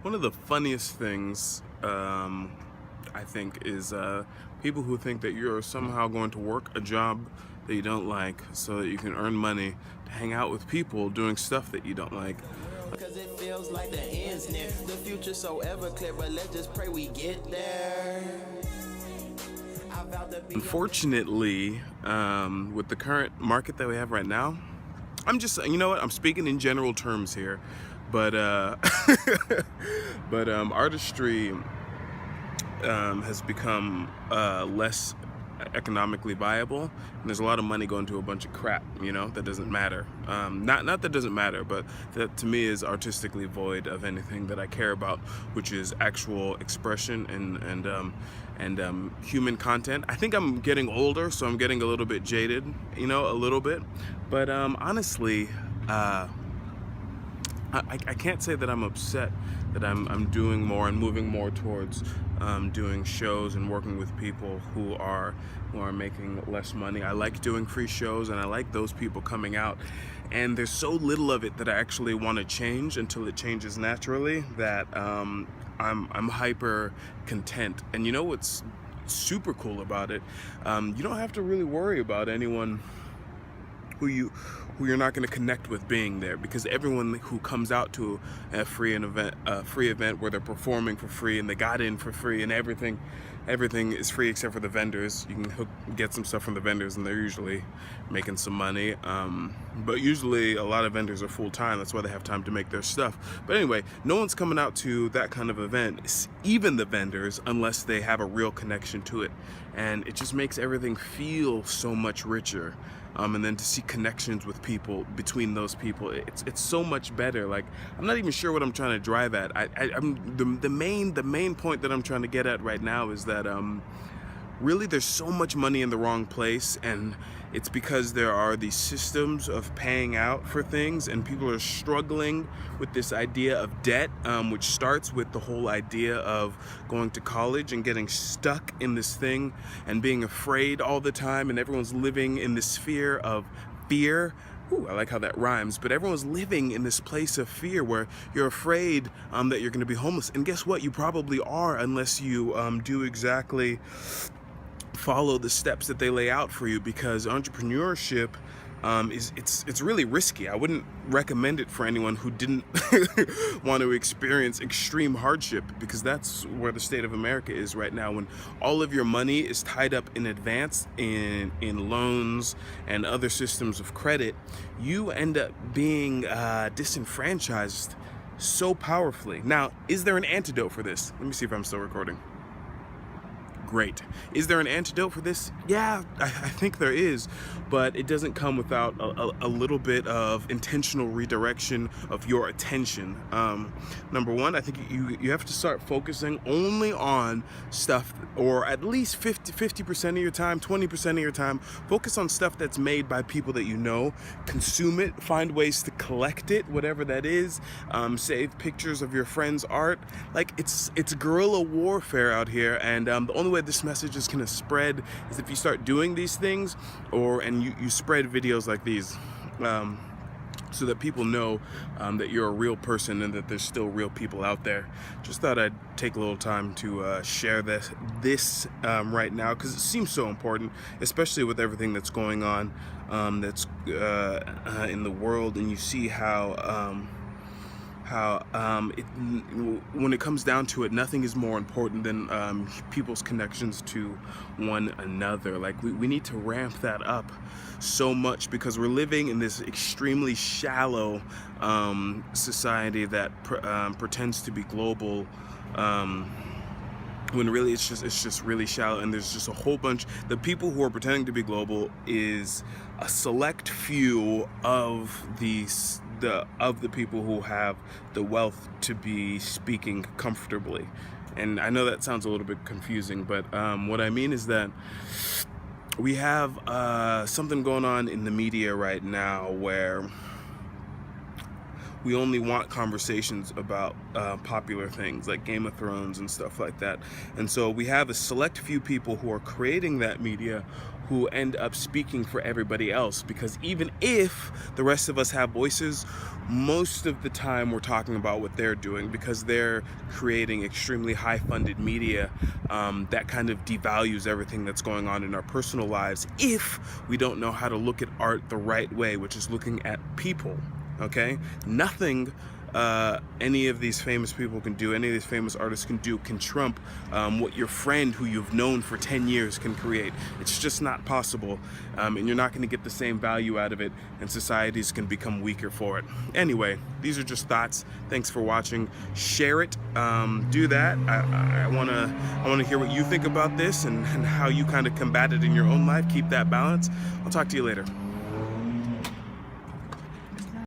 One of the funniest things, I think, is people who think that you're somehow going to work a job that you don't like so that you can earn money to hang out with people doing stuff that you don't like. Cause it feels like the end's near. The future so ever clear, but let's just pray we get there. I vowed to be Unfortunately, with the current market that we have right now, I'm just, you know what, I'm speaking in general terms here, but artistry has become less economically viable, and there's a lot of money going to a bunch of crap, that doesn't matter. Not that doesn't matter, but that to me is artistically void of anything that I care about, which is actual expression and human content. I think I'm getting older, so I'm getting a little bit jaded, a little bit. But honestly, I can't say that I'm upset that I'm doing more and moving more towards doing shows and working with people who are making less money. I like doing free shows, and I like those people coming out. And there's so little of it that I actually want to change until it changes naturally that I'm hyper content. And you know what's super cool about it? You don't have to really worry about anyone who you're not going to connect with being there, because everyone who comes out to a free event where they're performing for free and they got in for free and everything is free except for the vendors. You can get some stuff from the vendors, and they're usually making some money, but usually a lot of vendors are full-time. That's why they have time to make their stuff. But anyway, no one's coming out to that kind of event, even the vendors, unless they have a real connection to it, and it just makes everything feel so much richer. And then to see connections with people, between those people, it's so much better. Like, I'm not even sure what I'm trying to drive at. I'm the main point that I'm trying to get at right now is that really there's so much money in the wrong place, and it's because there are these systems of paying out for things, and people are struggling with this idea of debt, which starts with the whole idea of going to college and getting stuck in this thing and being afraid all the time, and everyone's living in this sphere of fear. Ooh, I like how that rhymes, but everyone's living in this place of fear where you're afraid that you're going to be homeless. And guess what? You probably are, unless you do exactly follow the steps that they lay out for you, because entrepreneurship it's really risky. I wouldn't recommend it for anyone who didn't want to experience extreme hardship, because that's where the state of America is right now, when all of your money is tied up in advance in loans and other systems of credit. You end up being disenfranchised so powerfully. Now, is there an antidote for this? Let me see if I'm still recording. Great. Is there an antidote for this? Yeah, I think there is, but it doesn't come without a little bit of intentional redirection of your attention. Number one, I think you have to start focusing only on stuff, or at least 50% of your time, 20% of your time, focus on stuff that's made by people that you know. Consume it, find ways to collect it, whatever that is. Save pictures of your friends' art. Like, it's guerrilla warfare out here, and the only way this message is gonna spread is if you start doing these things, and you spread videos like these, so that people know that you're a real person and that there's still real people out there. Just thought I'd take a little time to share this right now, because it seems so important, especially with everything that's going on that's in the world, and you see how when it comes down to it, nothing is more important than people's connections to one another. Like, we need to ramp that up so much, because we're living in this extremely shallow society that pretends to be global, when really it's just really shallow. And there's just a whole bunch. The people who are pretending to be global is a select few of the people who have the wealth to be speaking comfortably. And I know that sounds a little bit confusing, but what I mean is that we have something going on in the media right now where we only want conversations about popular things like Game of Thrones and stuff like that. And so we have a select few people who are creating that media who end up speaking for everybody else, because even if the rest of us have voices, most of the time we're talking about what they're doing, because they're creating extremely high funded media that kind of devalues everything that's going on in our personal lives if we don't know how to look at art the right way, which is looking at people. Okay, nothing any of these famous people can do, any of these famous artists can do, can trump what your friend who you've known for 10 years can create. It's just not possible, and you're not going to get the same value out of it, and societies can become weaker for it. Anyway, these are just thoughts. Thanks for watching. Share it. Do that. I want to hear what you think about this and how you kind of combat it in your own life. Keep that balance. I'll talk to you later.